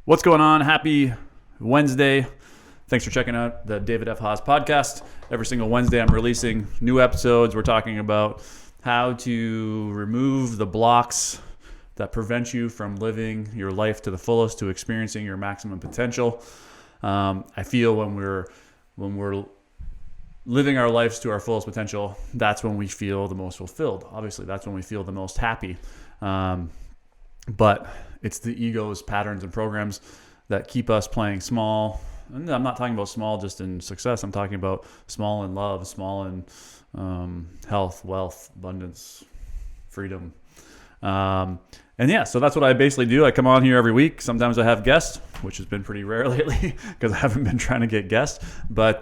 What's going on? Happy Wednesday. Thanks for checking out the David F. Haas podcast. Every single Wednesday, I'm releasing new episodes. We're talking about how to remove the blocks that prevent you from living your life to the fullest, to experiencing your maximum potential. I feel when we're living our lives to our fullest potential, that's when we feel the most fulfilled. Obviously, that's when we feel the most happy. But it's the ego's patterns and programs that keep us playing small. And I'm not talking about small just in success. I'm talking about small in love, small in health, wealth, abundance, freedom. So that's what I basically do. I come on here every week. Sometimes I have guests, which has been pretty rare lately because I haven't been trying to get guests. But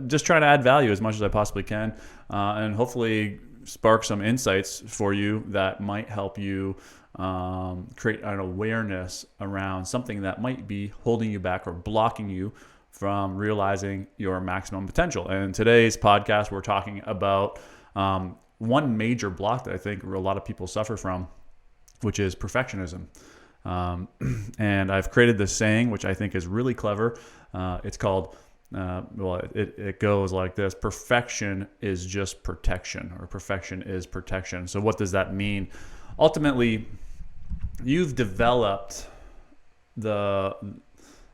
just trying to add value as much as I possibly can, and hopefully spark some insights for you that might help you create an awareness around something that might be holding you back or blocking you from realizing your maximum potential. And in today's podcast, we're talking about one major block that I think a lot of people suffer from, which is perfectionism. And I've created this saying, which I think is really clever. It's called, it goes like this: perfection is just protection, or perfection is protection. So what does that mean? Ultimately, you've developed the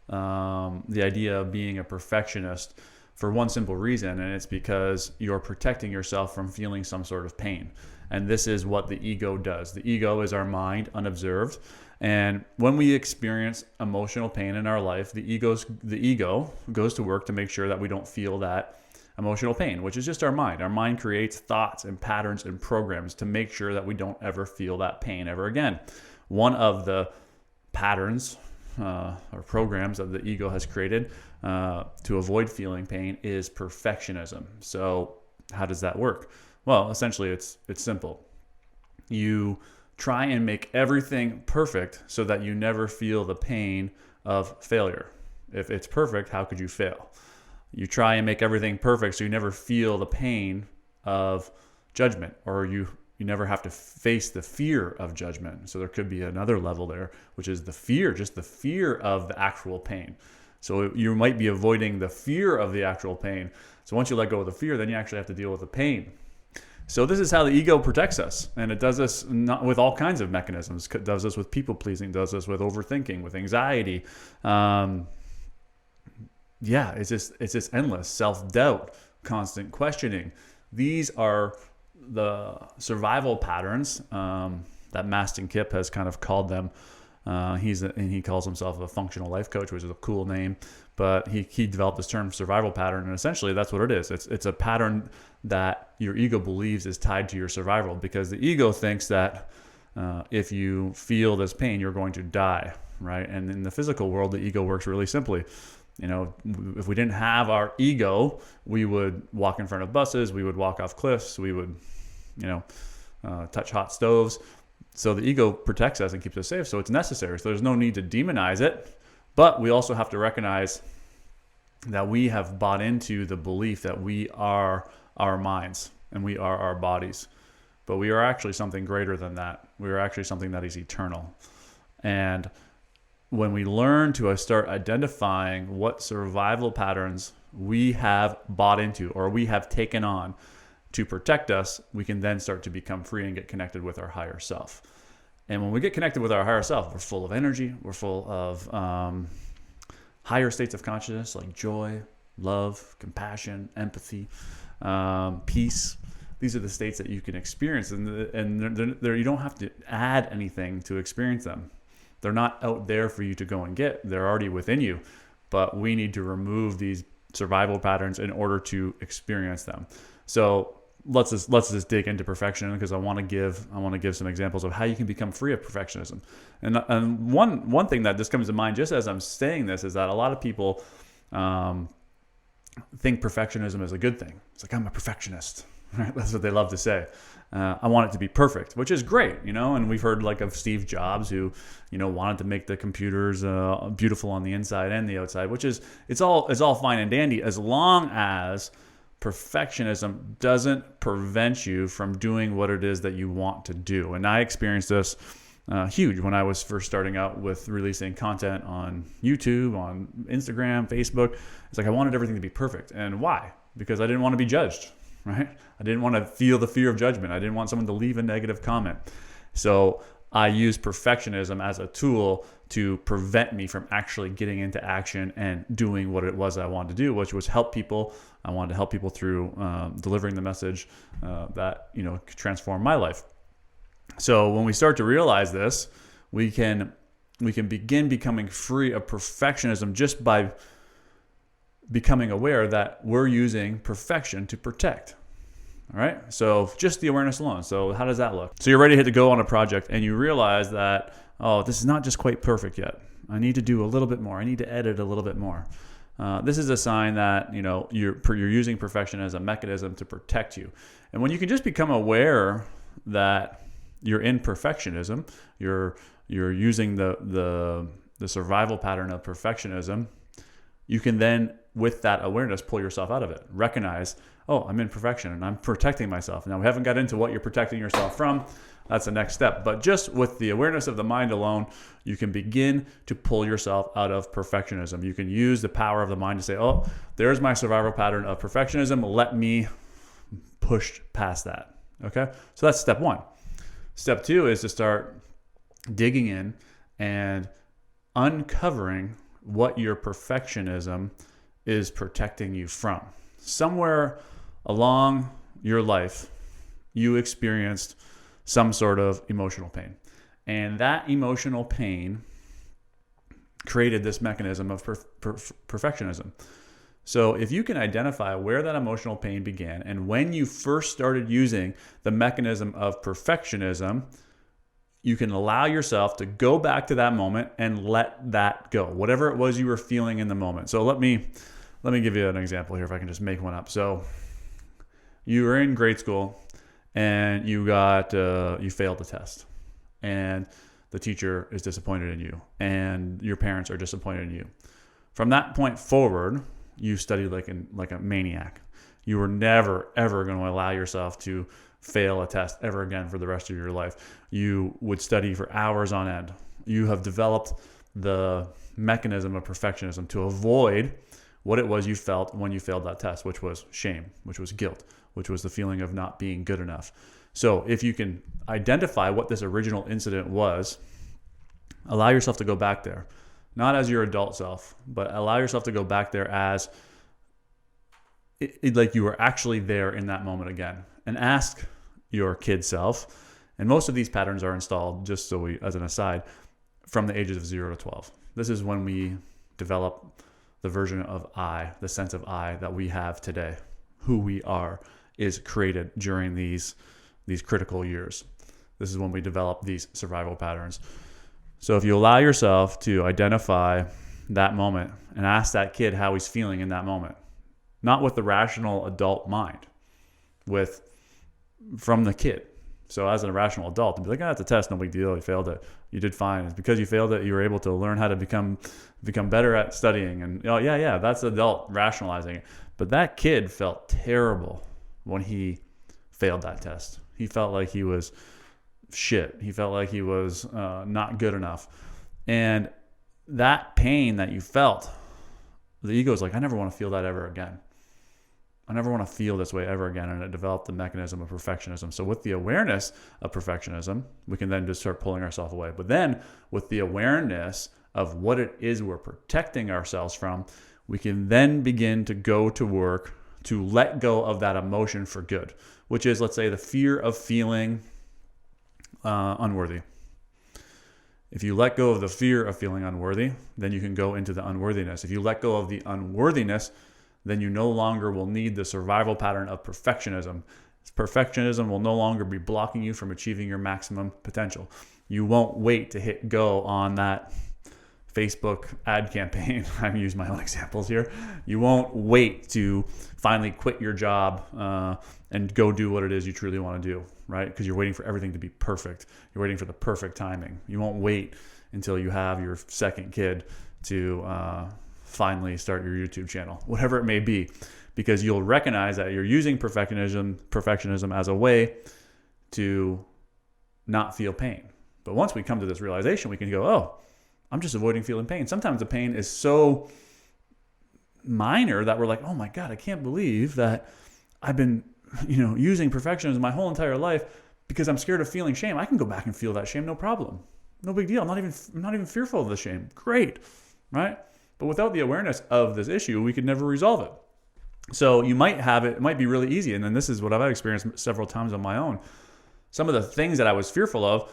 idea of being a perfectionist for one simple reason, and it's because you're protecting yourself from feeling some sort of pain. And this is what the ego does. The ego is our mind unobserved. And when we experience emotional pain in our life, the ego goes to work to make sure that we don't feel that emotional pain, which is just our mind. Our mind creates thoughts and patterns and programs to make sure that we don't ever feel that pain ever again. One of the patterns or programs that the ego has created to avoid feeling pain is perfectionism. So how does that work? Well, essentially it's simple. You try and make everything perfect so that you never feel the pain of failure. If it's perfect, how could you fail? You try and make everything perfect so you never feel the pain of judgment, or you never have to face the fear of judgment. So there could be another level there, which is the fear, just the fear of the actual pain. So you might be avoiding the fear of the actual pain. So once you let go of the fear, then you actually have to deal with the pain. So this is how the ego protects us. And it does this not with all kinds of mechanisms. It does this with people pleasing, does this with overthinking, with anxiety. It's just endless self-doubt, constant questioning. These are the survival patterns that Mastin Kipp has kind of called them. He calls himself a functional life coach, which is a cool name, but he developed this term survival pattern, and essentially that's what it is. It's a pattern that your ego believes is tied to your survival, because the ego thinks that if you feel this pain, you're going to die, right? And in the physical world, the ego works really simply. If we didn't have our ego, we would walk in front of buses, we would walk off cliffs, we would, touch hot stoves. So the ego protects us and keeps us safe. So it's necessary. So there's no need to demonize it. But we also have to recognize that we have bought into the belief that we are our minds and we are our bodies. But we are actually something greater than that. We are actually something that is eternal. And when we learn to start identifying what survival patterns we have bought into or we have taken on to protect us, we can then start to become free and get connected with our higher self. And when we get connected with our higher self, we're full of energy, we're full of higher states of consciousness like joy, love, compassion, empathy, peace. These are the states that you can experience, and you don't have to add anything to experience them. They're not out there for you to go and get. They're already within you, but we need to remove these survival patterns in order to experience them. So let's just dig into perfection, because I want to give some examples of how you can become free of perfectionism. And one thing that just comes to mind just as I'm saying this is that a lot of people think perfectionism is a good thing. It's like, I'm a perfectionist. Right? That's what they love to say. I want it to be perfect, which is great, and we've heard of Steve Jobs, who, wanted to make the computers beautiful on the inside and the outside, which is, it's all fine and dandy as long as perfectionism doesn't prevent you from doing what it is that you want to do. And I experienced this huge when I was first starting out with releasing content on YouTube, on Instagram, Facebook. It's like I wanted everything to be perfect. And why? Because I didn't want to be judged, right? I didn't want to feel the fear of judgment. I didn't want someone to leave a negative comment. So I used perfectionism as a tool to prevent me from actually getting into action and doing what it was I wanted to do, which was help people. I wanted to help people through delivering the message that could transform my life. So when we start to realize this, we can begin becoming free of perfectionism just by becoming aware that we're using perfection to protect. All right. So just the awareness alone. So how does that look? So you're ready to hit the go on a project and you realize that, oh, this is not just quite perfect yet. I need to do a little bit more. I need to edit a little bit more. This is a sign that, you're using perfection as a mechanism to protect you. And when you can just become aware that you're in perfectionism, you're using the survival pattern of perfectionism, you can then, with that awareness, pull yourself out of it. Recognize, oh, I'm in perfection and I'm protecting myself. Now, we haven't got into what you're protecting yourself from. That's the next step. But just with the awareness of the mind alone, you can begin to pull yourself out of perfectionism. You can use the power of the mind to say, oh, there's my survival pattern of perfectionism. Let me push past that. Okay? So that's step one. Step two is to start digging in and uncovering what your perfectionism is protecting you from. Somewhere along your life, you experienced some sort of emotional pain. And that emotional pain created this mechanism of perfectionism. So if you can identify where that emotional pain began and when you first started using the mechanism of perfectionism, you can allow yourself to go back to that moment and let that go, whatever it was you were feeling in the moment. So let me give you an example here, if I can just make one up. So you were in grade school and you failed the test, and the teacher is disappointed in you, and your parents are disappointed in you. From that point forward, you studied like a maniac. You were never, ever going to allow yourself to fail a test ever again for the rest of your life. You would study for hours on end. You have developed the mechanism of perfectionism to avoid what it was you felt when you failed that test, which was shame, which was guilt, which was the feeling of not being good enough. So if you can identify what this original incident was, allow yourself to go back there. Not as your adult self, but allow yourself to go back there as like you were actually there in that moment again. And ask your kid self, and most of these patterns are installed, just so as an aside, from the ages of 0 to 12. This is when we develop the version of I, the sense of I that we have today. Who we are is created during these critical years. This is when we develop these survival patterns. So if you allow yourself to identify that moment and ask that kid how he's feeling in that moment, not with the rational adult mind, from the kid. So as a rational adult, to be like, it's a test, no big deal, you failed it. You did fine. It's because you failed it, you were able to learn how to become better at studying. And that's adult rationalizing it. But that kid felt terrible when he failed that test. He felt like he was shit. He felt like he was not good enough. And that pain that you felt, the ego is like, I never want to feel that ever again. I never want to feel this way ever again. And it developed the mechanism of perfectionism. So with the awareness of perfectionism, we can then just start pulling ourselves away. But then with the awareness of what it is we're protecting ourselves from, we can then begin to go to work to let go of that emotion for good, which is, let's say, the fear of feeling unworthy. If you let go of the fear of feeling unworthy, then you can go into the unworthiness. If you let go of the unworthiness, then you no longer will need the survival pattern of perfectionism. Perfectionism will no longer be blocking you from achieving your maximum potential. You won't wait to hit go on that Facebook ad campaign. I'm using my own examples here. You won't wait to finally quit your job and go do what it is you truly want to do, right? Because you're waiting for everything to be perfect. You're waiting for the perfect timing. You won't wait until you have your second kid to finally start your YouTube channel, whatever it may be, because you'll recognize that you're using perfectionism as a way to not feel pain. But once we come to this realization, we can go, oh, I'm just avoiding feeling pain. Sometimes the pain is so minor that we're like, oh my God, I can't believe that I've been, using perfectionism my whole entire life because I'm scared of feeling shame. I can go back and feel that shame, no problem. No big deal. I'm not even fearful of the shame. Great, right? But without the awareness of this issue, we could never resolve it. So you might have it might be really easy. And then this is what I've experienced several times on my own. Some of the things that I was fearful of,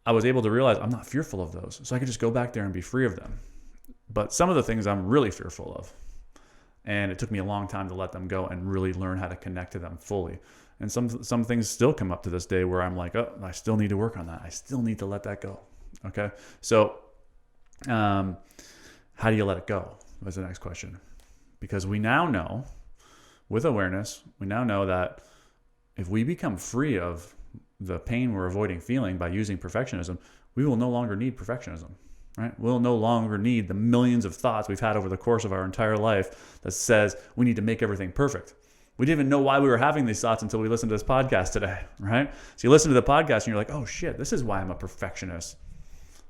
I was able to realize I'm not fearful of those. So I could just go back there and be free of them. But some of the things I'm really fearful of. And it took me a long time to let them go and really learn how to connect to them fully. And some things still come up to this day where I'm like, oh, I still need to work on that. I still need to let that go. Okay. So, how do you let it go? That's the next question. Because we now know, with awareness, we now know that if we become free of the pain we're avoiding feeling by using perfectionism, we will no longer need perfectionism. Right? We'll no longer need the millions of thoughts we've had over the course of our entire life that says we need to make everything perfect. We didn't even know why we were having these thoughts until we listened to this podcast today, right? So you listen to the podcast and you're like, oh shit, this is why I'm a perfectionist.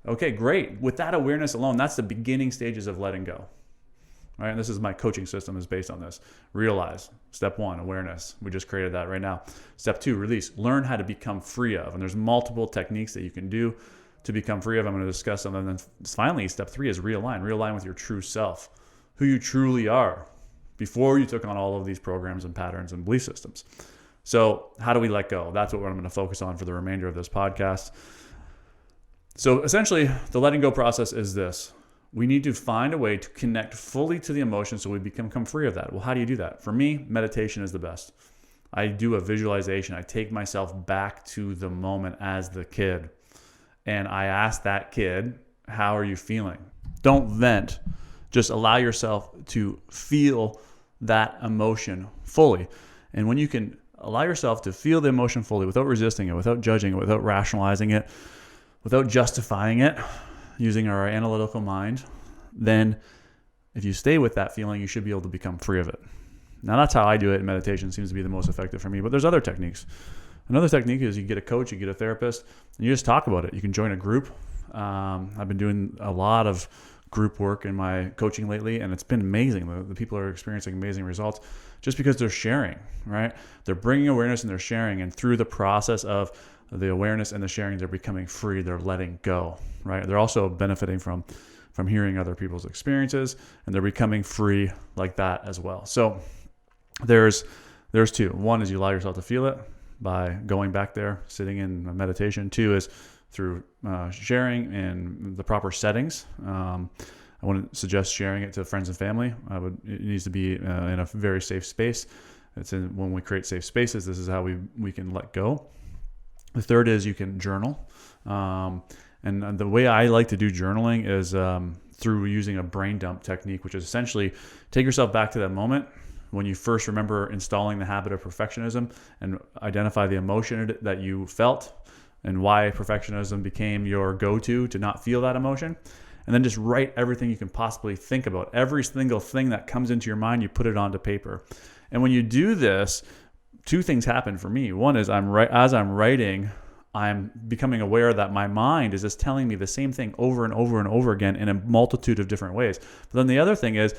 Okay, great. With that awareness alone, that's the beginning stages of letting go, right? And this is my coaching system is based on this. Realize. Step 1, awareness. We just created that right now. Step 2, release. Learn how to become free of. And there's multiple techniques that you can do to become free of. I'm going to discuss them. And then finally, step 3 is realign. Realign with your true self, who you truly are before you took on all of these programs and patterns and belief systems. So how do we let go? That's what I'm going to focus on for the remainder of this podcast. So essentially, the letting go process is this. We need to find a way to connect fully to the emotion so we become free of that. Well, how do you do that? For me, meditation is the best. I do a visualization. I take myself back to the moment as the kid. And I ask that kid, how are you feeling? Don't vent. Just allow yourself to feel that emotion fully. And when you can allow yourself to feel the emotion fully without resisting it, without judging it, without rationalizing it, without justifying it, using our analytical mind, then if you stay with that feeling, you should be able to become free of it. Now, that's how I do it in meditation. It seems to be the most effective for me. But there's other techniques. Another technique is you get a coach, you get a therapist, and you just talk about it. You can join a group. I've been doing a lot of group work in my coaching lately, and it's been amazing. The people are experiencing amazing results just because they're sharing, right? They're bringing awareness and they're sharing, and through the process of the awareness and the sharing, they're becoming free. They're letting go, right? They're also benefiting from hearing other people's experiences, and they're becoming free like that as well. So there's 2. One is you allow yourself to feel it by going back there, sitting in a meditation. 2 is through sharing in the proper settings. I wouldn't suggest sharing it to friends and family. It needs to be in a very safe space. When we create safe spaces, this is how we can let go. The 3rd is you can journal. And the way I like to do journaling is through using a brain dump technique, which is essentially take yourself back to that moment when you first remember installing the habit of perfectionism and identify the emotion that you felt and why perfectionism became your go-to to not feel that emotion. And then just write everything you can possibly think about. Every single thing that comes into your mind, you put it onto paper. And when you do this, 2 things happen for me. One is as I'm writing, I'm becoming aware that my mind is just telling me the same thing over and over and over again in a multitude of different ways. But then the other thing is,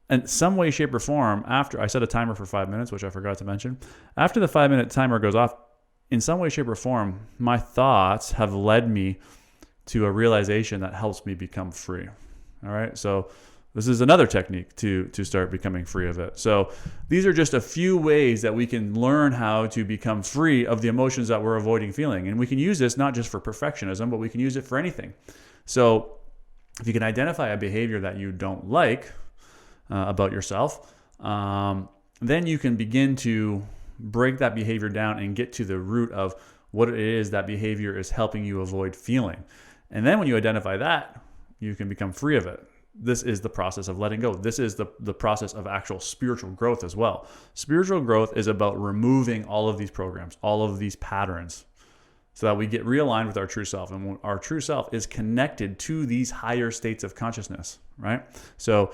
in some way, shape, or form, after I set a timer for 5 minutes, which I forgot to mention, after the 5-minute timer goes off, in some way, shape, or form, my thoughts have led me to a realization that helps me become free. All right. So this is another technique to start becoming free of it. So these are just a few ways that we can learn how to become free of the emotions that we're avoiding feeling. And we can use this not just for perfectionism, but we can use it for anything. So if you can identify a behavior that you don't like about yourself, then you can begin to break that behavior down and get to the root of what it is that behavior is helping you avoid feeling. And then when you identify that, you can become free of it. This is the process of letting go. This is the process of actual spiritual growth as well. Spiritual growth is about removing all of these programs, all of these patterns, so that we get realigned with our true self. And our true self is connected to these higher states of consciousness, right? So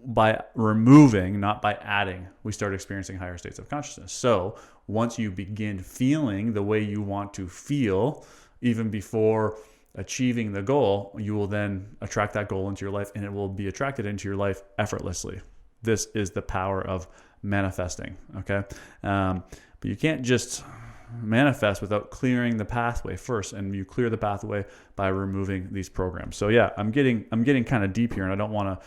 by removing, not by adding, we start experiencing higher states of consciousness. So once you begin feeling the way you want to feel, even before achieving the goal, you will then attract that goal into your life, and it will be attracted into your life effortlessly. This is the power of manifesting, okay? But you can't just manifest without clearing the pathway first, and you clear the pathway by removing these programs. So yeah, I'm getting kind of deep here, and I don't want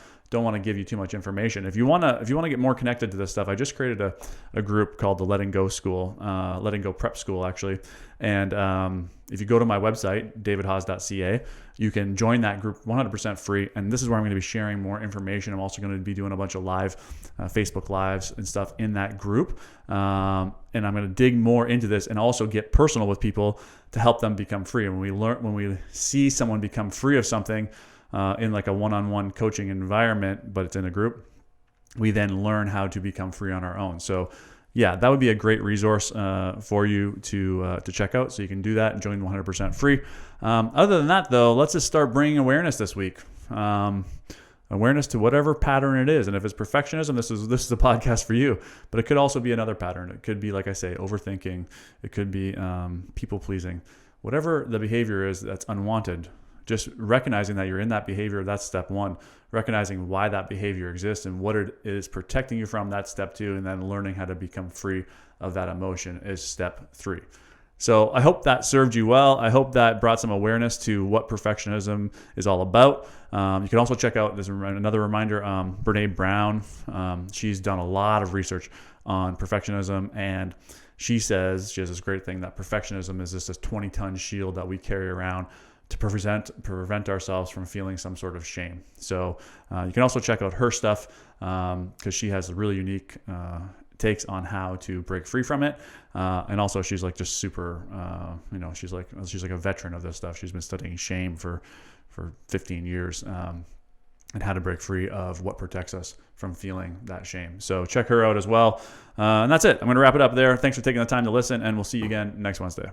to give you too much information. If you want to get more connected to this stuff, I just created a group called the Letting Go School, Letting Go Prep School actually. And if you go to my website, davidhaas.ca, you can join that group 100% free. And this is where I'm going to be sharing more information. I'm also going to be doing a bunch of live Facebook Lives and stuff in that group. And I'm going to dig more into this and also get personal with people to help them become free. And when we see someone become free of something in like a one-on-one coaching environment, but it's in a group, we then learn how to become free on our own. So yeah, that would be a great resource for you to check out. So you can do that and join 100% free. Other than that, though, let's just start bringing awareness this week. Awareness to whatever pattern it is. And if it's perfectionism, this is a podcast for you. But it could also be another pattern. It could be, like I say, overthinking. It could be people pleasing. Whatever the behavior is that's unwanted, just recognizing that you're in that behavior, that's step one. Recognizing why that behavior exists and what it is protecting you from, that's step two. And then learning how to become free of that emotion is step three. So I hope that served you well. I hope that brought some awareness to what perfectionism is all about. You can also check out, there's another reminder, Brene Brown. She's done a lot of research on perfectionism, and she says, she has this great thing that perfectionism is just this 20-ton shield that we carry around to prevent ourselves from feeling some sort of shame. So you can also check out her stuff because she has a really unique takes on how to break free from it. And also she's like just super, she's like a veteran of this stuff. She's been studying shame for 15 years and how to break free of what protects us from feeling that shame. So check her out as well. And that's it. I'm going to wrap it up there. Thanks for taking the time to listen, and we'll see you again next Wednesday.